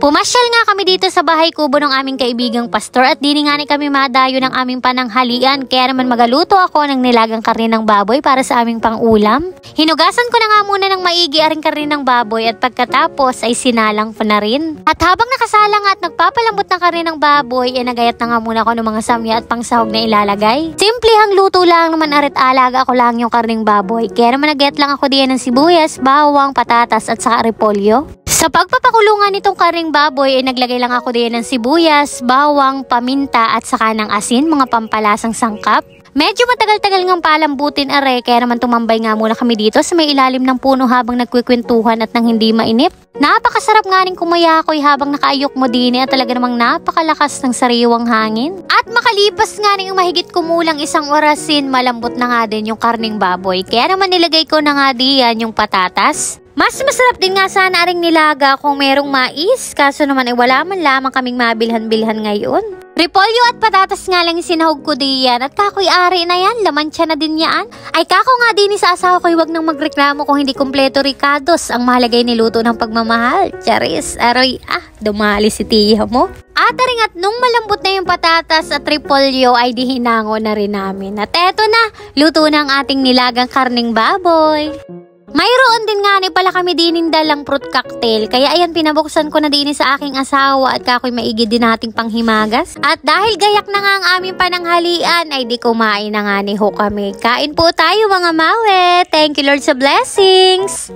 Pumasyal nga kami dito sa bahay kubo ng aming kaibigang pastor at dini nga ni kami madayo ng aming pananghalian. Kaya naman magaluto ako ng nilagang karne ng baboy para sa aming pangulam. Hinugasan ko na nga muna ng maigi aring karne ng baboy at pagkatapos ay sinalang ko na rin. At habang nakasalang at nagpapalambot ng karne ng baboy, nagayat na nga muna ako ng mga samya at pangsahog na ilalagay. Simplehang luto lang naman arit alaga ako lang yung karneng baboy. Kaya naman nagayat lang ako diyan ng sibuyas, bawang, patatas at saka repolyo. Sa pagpapakulungan nitong karneng baboy ay naglagay lang ako din ng sibuyas, bawang, paminta at saka ng asin, mga pampalasang sangkap. Medyo matagal-tagal ngang palambutin are, kaya naman tumambay nga muna kami dito sa may ilalim ng puno habang nagkwikwentuhan at nang hindi mainip. Napakasarap nga rin kumayakoy habang nakaayok mo din at talaga namang napakalakas ng sariwang hangin. At makalipas nga rin yung mahigit kumulang isang orasin, malambot na nga din yung karneng baboy. Kaya naman nilagay ko na nga diyan yung patatas. Mas masarap din nga sana aring nilaga kung merong mais, kaso naman ay wala man lamang kaming mabilhan-bilhan ngayon. Repolyo at patatas nga lang sinahog ko diyan at kakoy ari na yan, laman siya na din yan. Ay kako nga din sa asawa ko, huwag nang magreklamo kung hindi kompleto ricados ang mahalagay niluto ng pagmamahal. Charis, aroy, dumali si tiya mo. At at nung malambot na yung patatas at repolyo ay dihinango na rin namin. At eto na, luto na ang ating nilagang karneng baboy. Mayroon din nga ni pala kami dinin dalang fruit cocktail, kaya ayan pinabuksan ko na din sa aking asawa at kakoy maigi din nating panghimagas. At dahil gayak na nga ang aming pananghalian ay di kumain na nga ni ho kami. Kain po tayo mga mawe, thank you Lord sa blessings!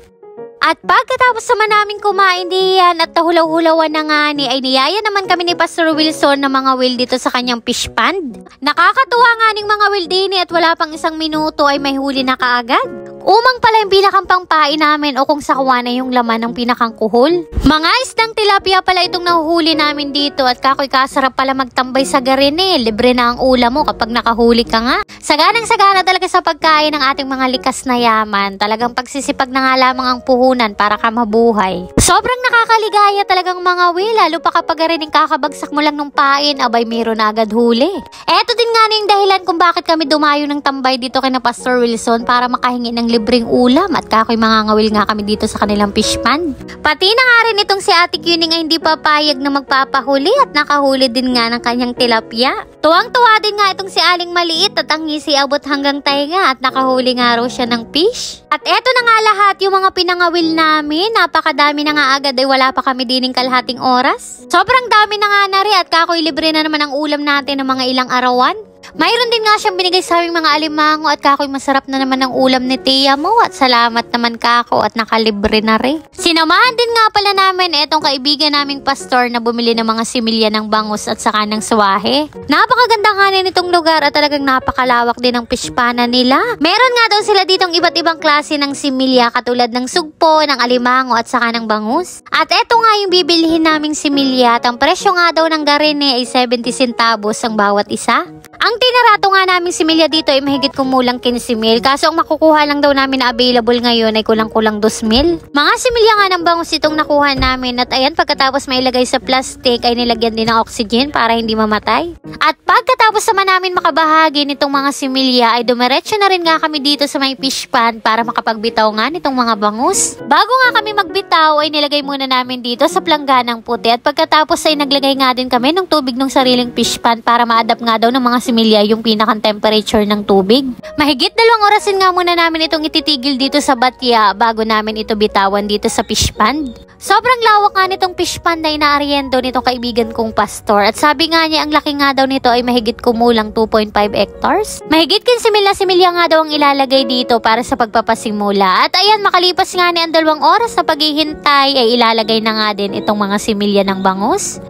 At pagkatapos naman namin kumain diyan at tahulaw-hulawan na nga ni ay niyaya naman kami ni Pastor Wilson na mga will dito sa kanyang fish pond. Nakakatuwa nga ning mga will din at wala pang isang minuto ay may huli na kaagad. Umang pala yung pinakang pangpain namin o kung sakuha na yung laman ng pinakang kuhol. Mga isdang tilapia pala itong nahuhuli namin dito at kakoy kasarap pala magtambay sa garine. Libre na ang ulam mo kapag nakahuli ka nga. Saganang-sagana talaga sa pagkain ng ating mga likas na yaman. Talagang pagsisipag na nga lamang ang puhunan para ka mabuhay. Sobrang nakakaligaya talagang mga will, lalo pa kapag garining kakabagsak mo lang ng pain, abay mayroon na agad huli. Eto din nga yung dahilan kung bakit kami dumayo ng tambay dito kina Pastor Wilson para makahingi ng libreng ulam at kakoy mga ngawil nga kami dito sa kanilang fish pond. Pati na nga rin itong si Ate Cuning ay hindi papayag na magpapahuli at nakahuli din nga ng kanyang tilapia. Tuwang-tuwa din nga itong si Aling Maliit at ang ngisi abot hanggang tainga at nakahuli nga raw siya ng fish. At eto na nga lahat yung mga pinangawil namin, napakadami na nga agad ay wala pa kami dining kalahating oras. Sobrang dami na nga na rin at kakoy libre na naman ang ulam natin ng mga ilang arawan. Mayroon din nga siyang binigay sa aming mga alimango at kakoy masarap na naman ang ulam ni tiya mo at salamat naman kako at nakalibre na rin. Sinamahan din nga pala namin etong kaibigan naming pastor na bumili ng mga similya ng bangus at saka ng swahe. Napakaganda nga nitong lugar at talagang napakalawak din ang pishpana nila. Meron nga daw sila ditong iba't ibang klase ng similya katulad ng sugpo, ng alimango at saka ng bangus. At eto nga yung bibilihin naming similya at ang presyo nga daw ng garine ay 70 centavos ang bawat isa. Ang tinarato nga namin similya dito ay mahigit kumulang 15,000, kaso ang makukuha lang daw namin na available ngayon ay kulang-kulang 2,000. Mga similya nga ng bangus itong nakuha namin at ayan pagkatapos mailagay sa plastic ay nilagyan din ng oxygen para hindi mamatay. At pagkatapos naman namin makabahagi nitong mga similya ay dumiretso na rin nga kami dito sa may fish pond para makapagbitaw nga nitong mga bangus. Bago nga kami magbitaw ay nilagay muna namin dito sa plangganang puti at pagkatapos ay naglagay nga din kami ng tubig ng sariling fish pond para ma-adapt nga daw ng mga similya yung pinakang temperature ng tubig. Mahigit 2 orasin nga muna namin itong ititigil dito sa batya bago namin ito bitawan dito sa fish pond. Sobrang lawak nga nitong fish pond na inaariendo nitong kaibigan kong pastor at sabi nga niya ang laki nga daw nito ay mahigit kumulang 2.5 hectares. Mahigit 15 similya nga daw ang ilalagay dito para sa pagpapasimula. At ayan makalipas nga ni ang 2 oras na paghihintay ay ilalagay na nga din itong mga similya ng bangus.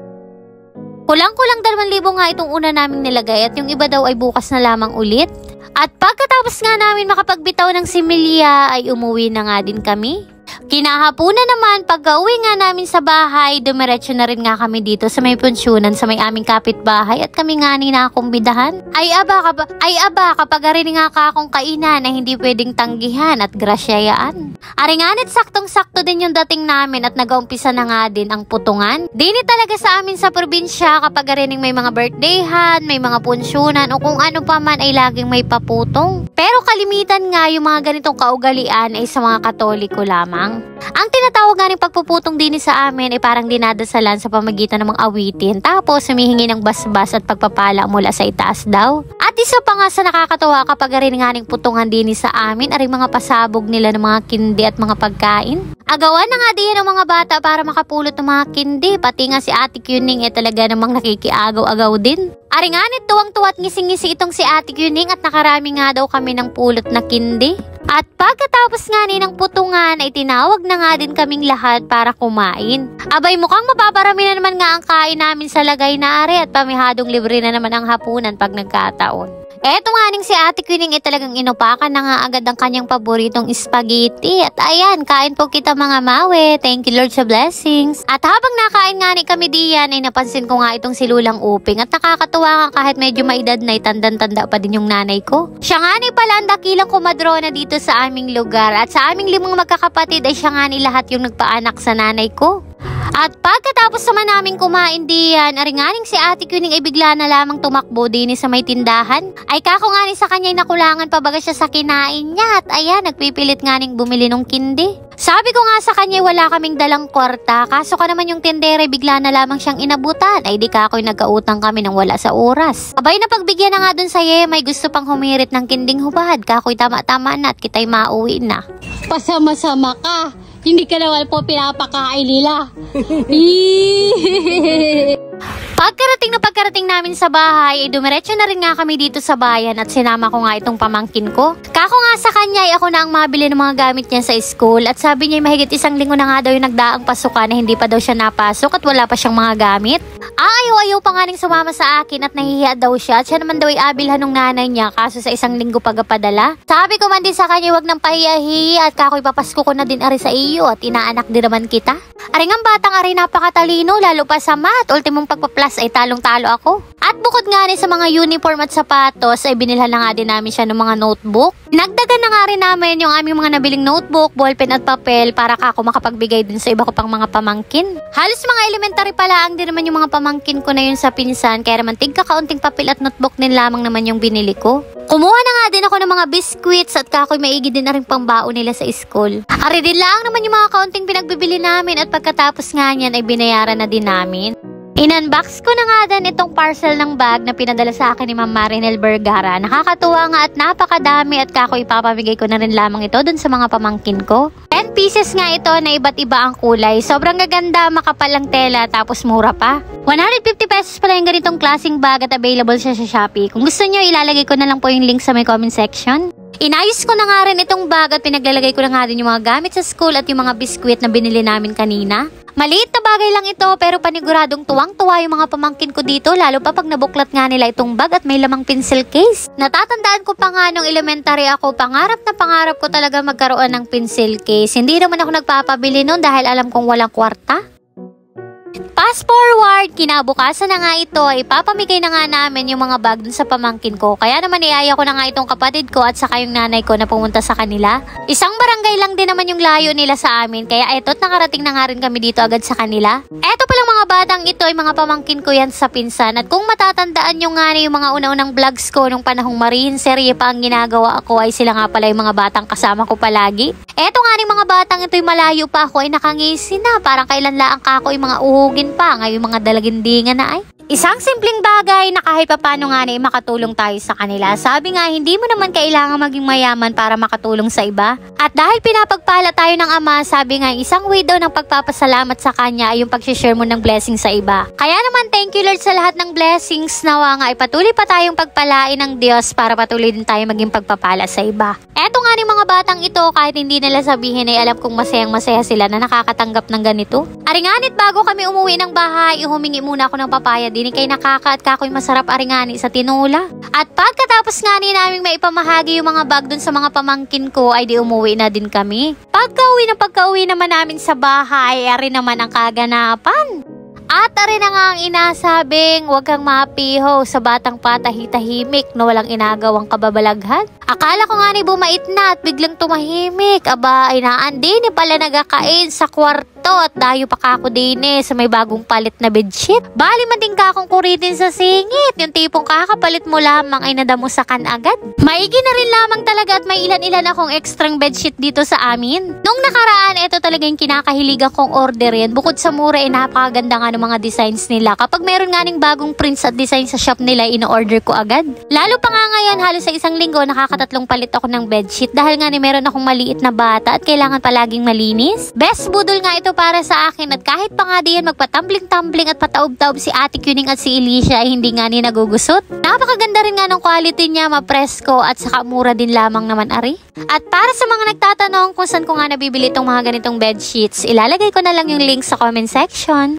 Kulang-kulang 2,000 nga itong una naming nilagay at yung iba daw ay bukas na lamang ulit. At pagkatapos nga namin makapagbitaw ng similya ay umuwi na nga din kami. Kinahapunan naman, pagka-uwi nga namin sa bahay, dumiretso na rin nga kami dito sa may pensyonan sa may aming kapitbahay at kami nga ni nakumbidahan. Ay aba, kapag rin nga kakong kainan na hindi pwedeng tanggihan at grasyayaan. Aringanit saktong-sakto din yung dating namin at nag-aumpisa na nga din ang putungan. Dini talaga sa amin sa probinsya kapag rin may mga birthdayhan, may mga pensyonan o kung ano pa man ay laging may paputong. Pero kalimitan nga yung mga ganitong kaugalian ay sa mga Katoliko lamang. Ang tinatawag nga rin pagpuputong din sa amin ay parang dinadasalan sa pamagitan ng mga awitin, tapos humihingi ng basbas at pagpapala mula sa itaas daw. At isa pa nga sa nakakatawa kapag rin nga ring putungan din sa amin ay mga pasabog nila ng mga kindi at mga pagkain. Agawan na nga din ng mga bata para makapulot ng mga kindi, pati nga si Ate Kuning talaga namang nakikiagaw-agaw din. Aringanit tuwang-tuwa at ngising-ngisi itong si Ate Kuning at nakarami nga daw kami ng pulot na kindi. At pagkatapos nga ng putungan ay tinawag na nga din kaming lahat para kumain. Abay mukhang mapaparami na naman nga ang kain namin sa lagay na are at pamihadong libre na naman ang hapunan pag nagkataon. Eto nga ning si Ate Kuning talagang inupakan na nga agad ang kanyang paboritong spaghetti. At ayan, kain po kita mga mawe. Thank you Lord sa blessings. At habang nakain nga kami diyan ay napansin ko nga itong si Lulang Uping. At nakakatuwa nga kahit medyo maedad na tandang-tanda pa din yung nanay ko. Siya nga pala ang dakilang kumadrona dito sa aming lugar. At sa aming 5 magkakapatid ay siya nga lahat yung nagpaanak sa nanay ko. At pagkatapos naman namin kumain diyan, aringaning si Ate Kuning ay bigla na lamang tumakbo din sa may tindahan. Ay kako nga sa kanya'y nakulangan pa baga siya sa kinain niya. At ayan, nagpipilit nga bumili ng kindi. Sabi ko nga sa kanya wala kaming dalang kwarta, kaso ka naman yung tindere bigla na lamang siyang inabutan. Ay di ka ako'y nagkautang kami ng wala sa oras. Abay na pagbigyan na nga dun sa may gusto pang humirit ng kinding hubad. Kako'y tama-tama na at kita'y mauwi na. Pasama-sama ka. Hindi ka naman po pinapakain nila. Pagkarating namin sa bahay, dumiretso na rin nga kami dito sa bayan at sinama ko nga itong pamangkin ko. Kako nga sa kanya ako na ang mabili ng mga gamit niya sa school at sabi niya mahigit 1 linggo na nga daw yung nagdaang pasukan na hindi pa daw siya napasok at wala pa siyang mga gamit. Ayaw pa nga ning sumama sa akin at nahihiya daw siya at siya naman daw ay abilhan ng nanay niya kaso sa 1 linggo pagapadala. Sabi ko man din sa kanya wag nang pahiya-hiya at kako'y papasko ko na din ari sa iyo at inaanak din naman kita. Aring ang batang ari napakatalino lalo pa sa math, ultimong pagpa-plus ay talong-talo ako. At bukod nga rin sa mga uniform at sapatos ay binilhan na nga din namin siya ng mga notebook. Nagdagan na nga rin namin yung aming mga nabiling notebook, ballpen at papel para kako makapagbigay din sa iba ko pang mga pamangkin. Halos mga elementary pala ang din naman yung mga pamangkin ko na yun sa pinsan kaya naman tigka-kaunting papel at notebook din lamang naman yung binili ko. Kumuha na nga din ako ng mga biscuits at kako'y maigi din na rin pambaon nila sa school. Ari din lang naman yung mga kaunting pinagbibili namin at pagkatapos nga niyan ay binayaran na din namin. In-unbox ko na nga din itong parcel ng bag na pinadala sa akin ni Ma'am Marinel Vergara. Nakakatuwa nga at napakadami at kako ipapamigay ko na rin lamang ito dun sa mga pamangkin ko. 10 pieces nga ito na iba't iba ang kulay. Sobrang gaganda, makapal ang tela tapos mura pa. 150 pesos pala yung ganitong klaseng bag at available siya sa Shopee. Kung gusto nyo, ilalagay ko na lang po yung link sa may comment section. Inayos ko na nga rin itong bag at pinaglalagay ko na nga din yung mga gamit sa school at yung mga biskwit na binili namin kanina. Maliit na bagay lang ito pero paniguradong tuwang-tuwa yung mga pamangkin ko dito lalo pa pag nabuklat nga nila itong bag at may lamang pencil case. Natatandaan ko pa nga nung elementary ako, pangarap na pangarap ko talaga magkaroon ng pencil case. Hindi naman ako nagpapabili nun dahil alam kong walang kwarta. Fast forward, kinabukasan na nga ito, ipapamigay na nga namin yung mga bag dun sa pamangkin ko. Kaya naman iaya ko na nga itong kapatid ko at saka yung nanay ko na pumunta sa kanila. Isang barangay lang din naman yung layo nila sa amin, kaya eto't nakarating na nga rin kami dito agad sa kanila. Eto palang mga batang ito ay mga pamangkin ko yan sa pinsan. At kung matatandaan nyo nga yung mga una-unang vlogs ko nung panahong Marine serye pa ang ginagawa ako ay sila nga pala yung mga batang kasama ko palagi. Eto nga yung mga batang ito'y malayo pa ako ay nakangisi na, parang kailan laang ka ako yung mga uhugin pa, ngayon mga dalagindingan na ay. Isang simpleng bagay na kahit papano nga na makatulong tayo sa kanila. Sabi nga, hindi mo naman kailangan maging mayaman para makatulong sa iba. At dahil pinapagpala tayo ng Ama, sabi nga, isang way daw ng pagpapasalamat sa Kanya ay yung pag-share mo ng blessing sa iba. Kaya naman, thank you Lord sa lahat ng blessings. Nawa nga, ipatuloy pa tayong pagpalain ng Diyos para patuloy din tayo maging pagpapala sa iba. Eto nga ni mga batang ito, kahit hindi nila sabihin ay alam kong masayang-masaya sila na nakakatanggap ng ganito. Aringanit bago kami umuwi ng bahay, humingi muna ako ng papaya din kay nakaka at kako'y masarap aringani sa tinula. At pagkatapos nga ni naming maipamahagi yung mga bag dun sa mga pamangkin ko ay di umuwi na din kami. Pagka-uwi naman namin sa bahay, ari naman ang kaganapan. At ari na nga ang inasabing huwag kang mapiho sa batang patahitahimik na walang inagawang kababalaghan. Akala ko nga ni bumait na at biglang tumahimik. Aba, ay naan din pala nagakain sa kwarto at dayo pa kako din sa may bagong palit na bedsheet. Bali man din kakong kuritin sa singit. Yung tipong kakapalit mo lamang ay nadamo sa kan agad. Maigi na rin lamang talaga at may ilan-ilan akong extrang bedsheet dito sa amin. Nung nakaraan, ito talaga yung kinakahiligan kong orderin. Bukod sa mura, napakaganda nga ng mga designs nila. Kapag meron nga ning bagong prints at design sa shop nila, ino-order ko agad. Lalo pa nga ngayon, halos sa isang linggo, nakakatatlong palit ako ng bedsheet dahil nga meron akong maliit na bata at kailangan palaging malinis. Best budol nga ito para sa akin at kahit pa nga diyan magpatumbling-tumbling at pataob-taob si Ate Kuning at si Alicia ay hindi nga ni nagugusot. Napakaganda rin nga ng quality niya, mapresko at saka mura din lamang naman ari. At para sa mga nagtatanong kung saan ko nga nabibili itong mga ganitong bedsheets, ilalagay ko na lang yung link sa comment section.